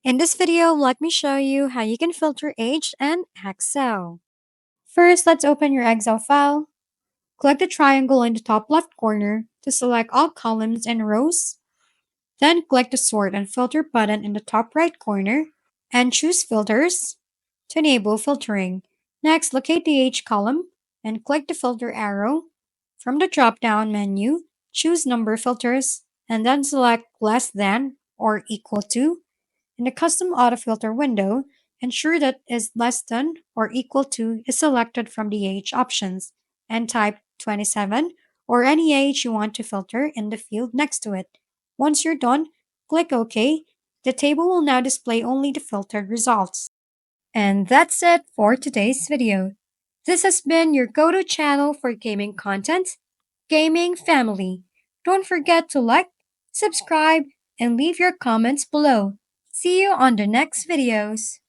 In this video, let me show you how you can filter age in Excel. First, let's open your Excel file. Click the triangle in the top left corner to select all columns and rows. Then click the Sort and Filter button in the top right corner and choose Filters to enable filtering. Next, locate the age column and click the filter arrow. From the drop-down menu, choose Number Filters and then select Less Than or Equal to. In the custom autofilter window, ensure that is less than or equal to is selected from the age options and type 27 or any age you want to filter in the field next to it. Once you're done, click OK. The table will now display only the filtered results. And that's it for today's video. This has been your go-to channel for gaming content, Gaming Family. Don't forget to like, subscribe, and leave your comments below. See you on the next videos.